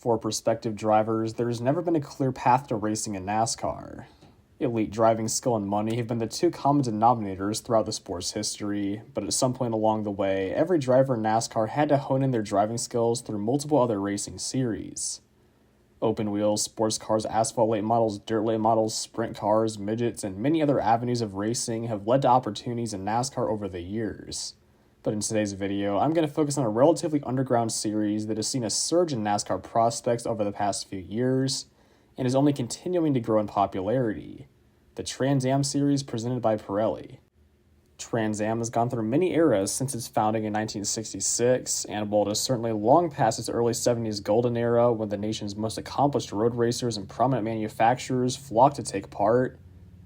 For prospective drivers, there has never been a clear path to racing in NASCAR. Elite driving skill and money have been the two common denominators throughout the sport's history, but at some point along the way, every driver in NASCAR had to hone in their driving skills through multiple other racing series. Open wheels, sports cars, asphalt late models, dirt late models, sprint cars, midgets, and many other avenues of racing have led to opportunities in NASCAR over the years. But in today's video, I'm going to focus on a relatively underground series that has seen a surge in NASCAR prospects over the past few years, and is only continuing to grow in popularity: the Trans Am Series presented by Pirelli. Trans Am has gone through many eras since its founding in 1966, and while it is certainly long past its early 70s golden era when the nation's most accomplished road racers and prominent manufacturers flocked to take part,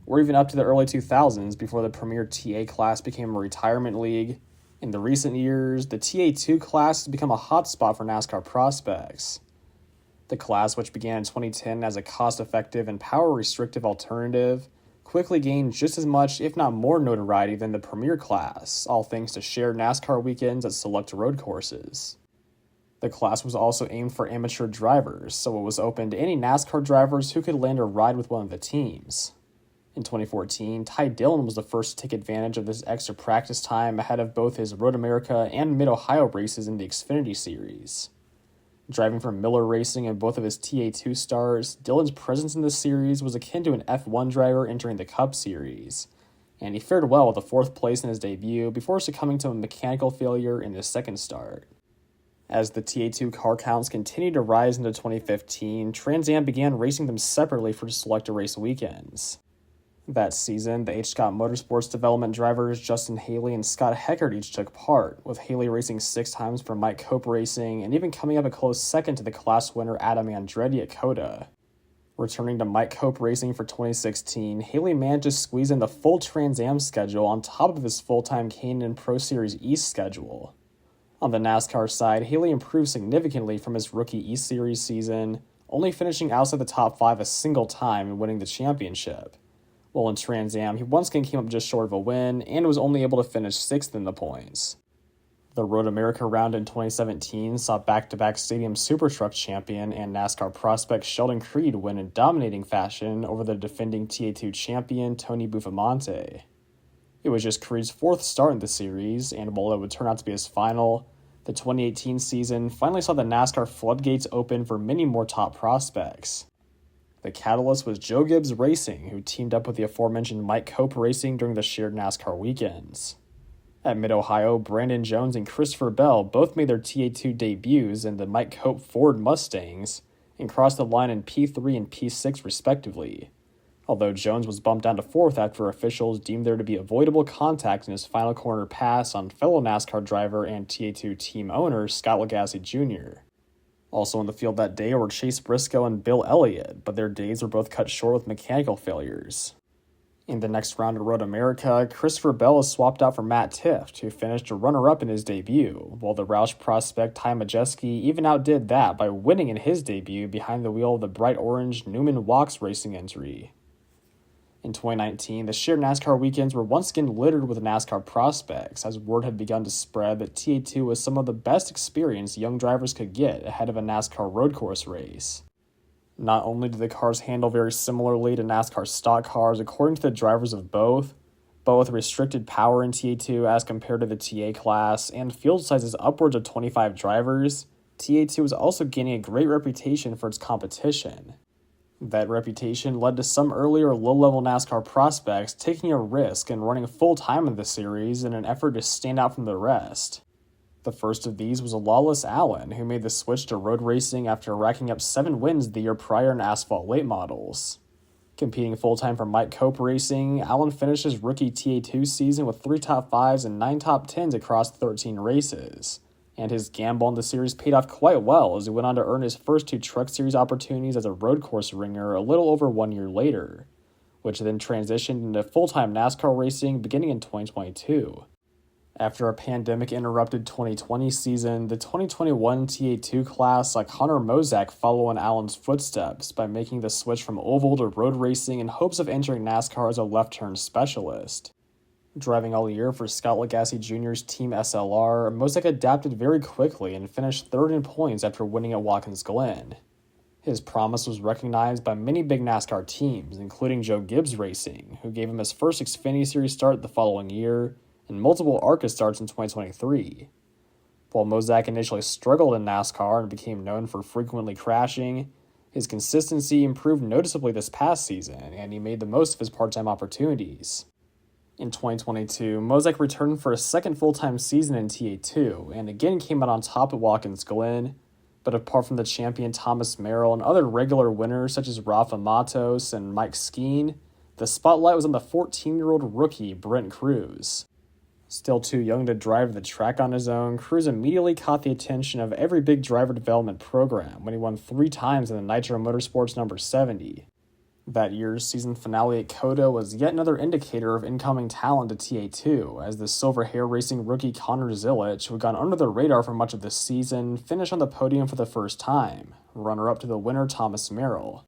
or even up to the early 2000s before the premier TA class became a retirement league, in the recent years, the TA2 class has become a hotspot for NASCAR prospects. The class, which began in 2010 as a cost-effective and power-restrictive alternative, quickly gained just as much, if not more, notoriety than the Premier class, all thanks to shared NASCAR weekends at select road courses. The class was also aimed for amateur drivers, so it was open to any NASCAR drivers who could land a ride with one of the teams. In 2014, Ty Dillon was the first to take advantage of this extra practice time ahead of both his Road America and Mid-Ohio races in the Xfinity Series. Driving for Miller Racing in both of his TA2 stars, Dillon's presence in this series was akin to an F1 driver entering the Cup Series, and he fared well with a fourth place in his debut before succumbing to a mechanical failure in his second start. As the TA2 car counts continued to rise into 2015, Trans Am began racing them separately for select race weekends. That season, the H. Scott Motorsports development drivers Justin Haley and Scott Heckert each took part, with Haley racing 6 times for Mike Cope Racing and even coming up a close second to the class winner Adam Andretti at COTA. Returning to Mike Cope Racing for 2016, Haley managed to squeeze in the full Trans Am schedule on top of his full-time K&N Pro Series East schedule. On the NASCAR side, Haley improved significantly from his rookie East Series season, only finishing outside the top 5 a single time and winning the championship. While in Trans Am, he once again came up just short of a win and was only able to finish 6th in the points. The Road America round in 2017 saw back-to-back Stadium Supertruck champion and NASCAR prospect Sheldon Creed win in dominating fashion over the defending TA2 champion Tony Buffamonte. It was just Creed's 4th start in the series, and while it would turn out to be his final, the 2018 season finally saw the NASCAR floodgates open for many more top prospects. The catalyst was Joe Gibbs Racing, who teamed up with the aforementioned Mike Cope Racing during the shared NASCAR weekends. At Mid-Ohio, Brandon Jones and Christopher Bell both made their TA2 debuts in the Mike Cope Ford Mustangs and crossed the line in P3 and P6 respectively, although Jones was bumped down to 4th after officials deemed there to be avoidable contact in his final corner pass on fellow NASCAR driver and TA2 team owner Scott Lagasse Jr. Also in the field that day were Chase Briscoe and Bill Elliott, but their days were both cut short with mechanical failures. In the next round of Road America, Christopher Bell was swapped out for Matt Tifft, who finished a runner-up in his debut, while the Roush prospect Ty Majeski even outdid that by winning in his debut behind the wheel of the bright orange Newman Wachs Racing entry. In 2019, the shared NASCAR weekends were once again littered with NASCAR prospects, as word had begun to spread that TA2 was some of the best experience young drivers could get ahead of a NASCAR road course race. Not only do the cars handle very similarly to NASCAR stock cars according to the drivers of both, but with restricted power in TA2 as compared to the TA class and field sizes upwards of 25 drivers, TA2 is also gaining a great reputation for its competition. That reputation led to some earlier low-level NASCAR prospects taking a risk and running full-time in the series in an effort to stand out from the rest. The first of these was Lawless Allen, who made the switch to road racing after racking up 7 wins the year prior in asphalt late models. Competing full-time for Mike Cope Racing, Allen finished his rookie TA2 season with 3 top 5s and 9 top 10s across 13 races, and his gamble in the series paid off quite well as he went on to earn his first 2 Truck Series opportunities as a road course ringer a little over 1 year later, which then transitioned into full-time NASCAR racing beginning in 2022. After a pandemic-interrupted 2020 season, the 2021 TA2 class saw Connor Mozak follow in Allen's footsteps by making the switch from oval to road racing in hopes of entering NASCAR as a left-turn specialist. Driving all year for Scott Lagasse Jr.'s Team SLR, Mozek adapted very quickly and finished third in points after winning at Watkins Glen. His promise was recognized by many big NASCAR teams, including Joe Gibbs Racing, who gave him his first Xfinity Series start the following year, and multiple ARCA starts in 2023. While Mozek initially struggled in NASCAR and became known for frequently crashing, his consistency improved noticeably this past season, and he made the most of his part-time opportunities. In 2022, Mozek returned for a second full-time season in TA2, and again came out on top at Watkins Glen, but apart from the champion Thomas Merrill and other regular winners such as Rafa Matos and Mike Skeen, the spotlight was on the 14-year-old rookie Brent Cruz. Still too young to drive the track on his own, Cruz immediately caught the attention of every big driver development program when he won 3 times in the Nitro Motorsports number 70. That year's season finale at COTA was yet another indicator of incoming talent at TA2, as the silver hair racing rookie Connor Zilic, who had gone under the radar for much of the season, finished on the podium for the first time, runner-up to the winner Thomas Merrill.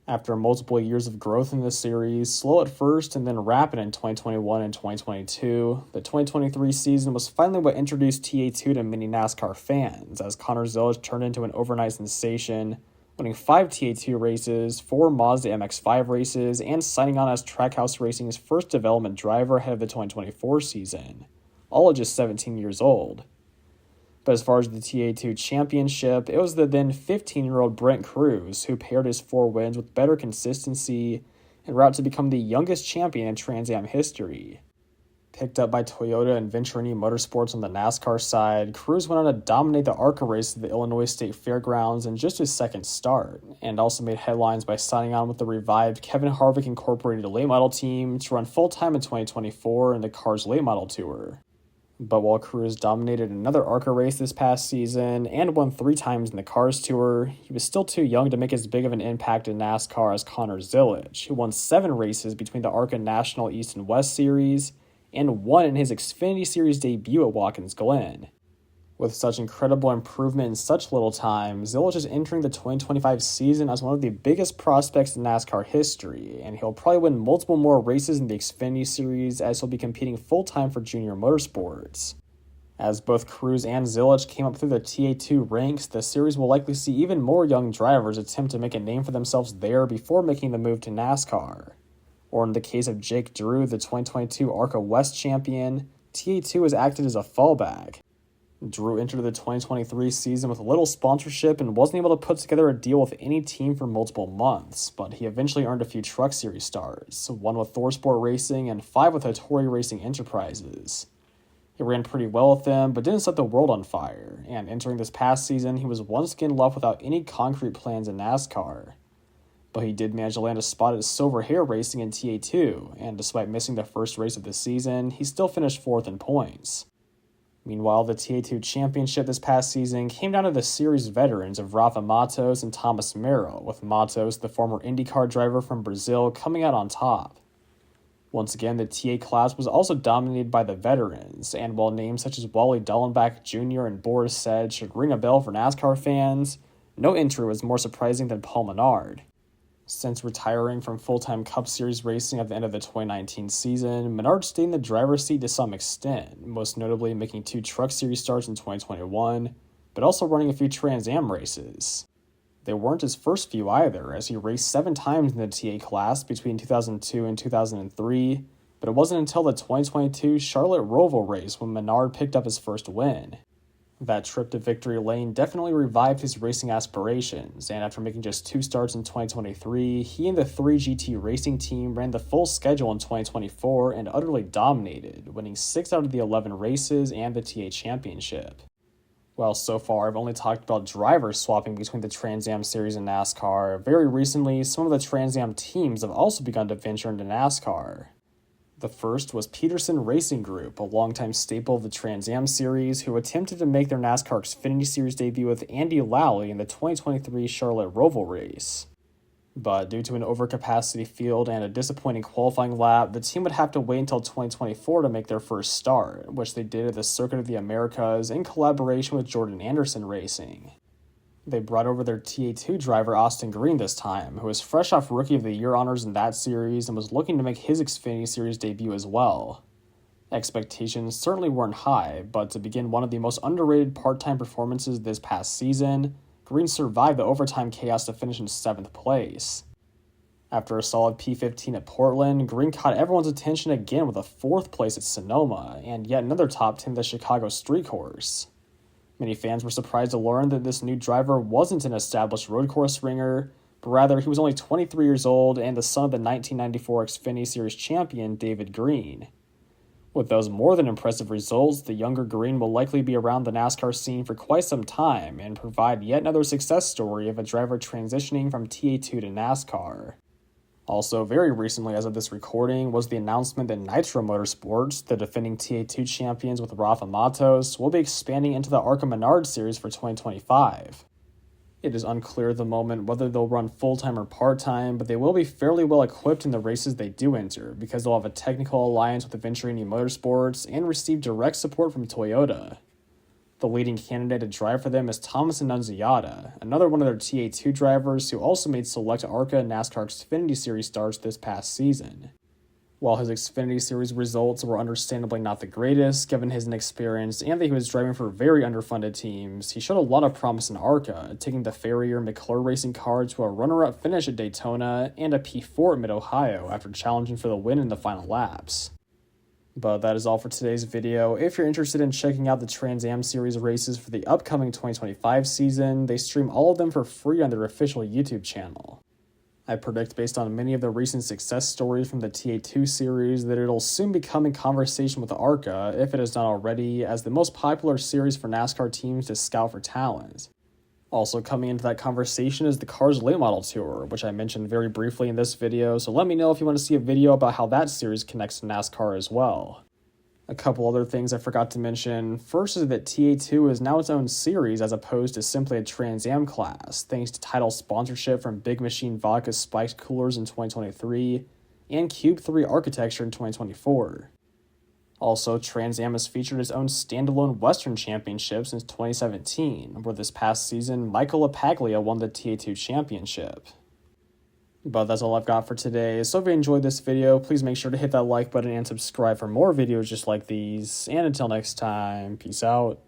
After multiple years of growth in this series, slow at first and then rapid in 2021 and 2022, the 2023 season was finally what introduced TA2 to many NASCAR fans, as Connor Zilic turned into an overnight sensation, winning 5 TA2 races, 4 Mazda MX-5 races, and signing on as Trackhouse Racing's first development driver ahead of the 2024 season, all at just 17 years old. But as far as the TA2 championship, it was the then 15-year-old Brent Cruz who paired his 4 wins with better consistency en route to become the youngest champion in Trans Am history. Picked up by Toyota and Venturini Motorsports on the NASCAR side, Cruz went on to dominate the ARCA race at the Illinois State Fairgrounds in just his second start, and also made headlines by signing on with the revived Kevin Harvick Incorporated late model team to run full-time in 2024 in the Cars Late Model Tour. But while Cruz dominated another ARCA race this past season and won 3 times in the Cars Tour, he was still too young to make as big of an impact in NASCAR as Connor Zilic, who won 7 races between the ARCA National East and West Series, and won in his Xfinity Series debut at Watkins Glen. With such incredible improvement in such little time, Zilic is entering the 2025 season as one of the biggest prospects in NASCAR history, and he'll probably win multiple more races in the Xfinity Series as he'll be competing full-time for Junior Motorsports. As both Cruz and Zilic came up through the TA2 ranks, the series will likely see even more young drivers attempt to make a name for themselves there before making the move to NASCAR. Or in the case of Jake Drew, the 2022 ARCA West champion, TA2 has acted as a fallback. Drew entered the 2023 season with little sponsorship and wasn't able to put together a deal with any team for multiple months, but he eventually earned a few Truck Series starts, 1 with ThorSport Racing and 5 with Hattori Racing Enterprises. He ran pretty well with them, but didn't set the world on fire, and entering this past season, he was once again left without any concrete plans in NASCAR. But he did manage to land a spot at Silver Hair Racing in TA2, and despite missing the first race of the season, he still finished 4th in points. Meanwhile, the TA2 championship this past season came down to the series veterans of Rafa Matos and Thomas Merrill, with Matos, the former IndyCar driver from Brazil, coming out on top. Once again, the TA class was also dominated by the veterans, and while names such as Wally Dallenbach Jr. and Boris Said should ring a bell for NASCAR fans, no entry was more surprising than Paul Menard. Since retiring from full-time Cup Series racing at the end of the 2019 season, Menard stayed in the driver's seat to some extent, most notably making 2 Truck Series starts in 2021, but also running a few Trans Am races. They weren't his first few either, as he raced 7 times in the TA class between 2002 and 2003, but it wasn't until the 2022 Charlotte Roval race when Menard picked up his first win. That trip to victory lane definitely revived his racing aspirations, and after making just 2 starts in 2023, he and the 3GT Racing team ran the full schedule in 2024 and utterly dominated, winning 6 out of the 11 races and the TA Championship. Well, so far I've only talked about drivers swapping between the Trans Am Series and NASCAR. Very recently, some of the Trans Am teams have also begun to venture into NASCAR. The first was Peterson Racing Group, a longtime staple of the Trans Am Series, who attempted to make their NASCAR Xfinity Series debut with Andy Lally in the 2023 Charlotte Roval race. But due to an overcapacity field and a disappointing qualifying lap, the team would have to wait until 2024 to make their first start, which they did at the Circuit of the Americas in collaboration with Jordan Anderson Racing. They brought over their TA2 driver Austin Green this time, who was fresh off Rookie of the Year honors in that series and was looking to make his Xfinity Series debut as well. Expectations certainly weren't high, but to begin one of the most underrated part-time performances this past season, Green survived the overtime chaos to finish in 7th place. After a solid P15 at Portland, Green caught everyone's attention again with a 4th place at Sonoma, and yet another top 10 at the Chicago Street Course. Many fans were surprised to learn that this new driver wasn't an established road course ringer, but rather he was only 23 years old and the son of the 1994 Xfinity Series champion David Green. With those more than impressive results, the younger Green will likely be around the NASCAR scene for quite some time and provide yet another success story of a driver transitioning from TA2 to NASCAR. Also, very recently as of this recording, was the announcement that Nitro Motorsports, the defending TA2 champions with Rafa Matos, will be expanding into the ARCA Menard Series for 2025. It is unclear at the moment whether they'll run full-time or part-time, but they will be fairly well equipped in the races they do enter, because they'll have a technical alliance with Xfinity Motorsports and receive direct support from Toyota. The leading candidate to drive for them is Thomas Annunziata, another one of their TA2 drivers who also made select ARCA and NASCAR Xfinity Series starts this past season. While his Xfinity Series results were understandably not the greatest, given his inexperience and that he was driving for very underfunded teams, he showed a lot of promise in ARCA, taking the Farrier McClure racing car to a runner-up finish at Daytona and a P4 at Mid-Ohio after challenging for the win in the final laps. But that is all for today's video. If you're interested in checking out the Trans Am Series races for the upcoming 2025 season, they stream all of them for free on their official YouTube channel. I predict, based on many of the recent success stories from the TA2 series, that it'll soon become in conversation with the ARCA, if it is not already, as the most popular series for NASCAR teams to scout for talent. Also coming into that conversation is the Cars Late Model Tour, which I mentioned very briefly in this video, so let me know if you want to see a video about how that series connects to NASCAR as well. A couple other things I forgot to mention. First is that TA2 is now its own series as opposed to simply a Trans Am class, thanks to title sponsorship from Big Machine Vodka Spiked Coolers in 2023 and Cube 3 architecture in 2024. Also, Trans Am has featured its own standalone Western Championship since 2017, where this past season, Michael LaPaglia won the TA2 Championship. But that's all I've got for today, so if you enjoyed this video, please make sure to hit that like button and subscribe for more videos just like these, and until next time, peace out.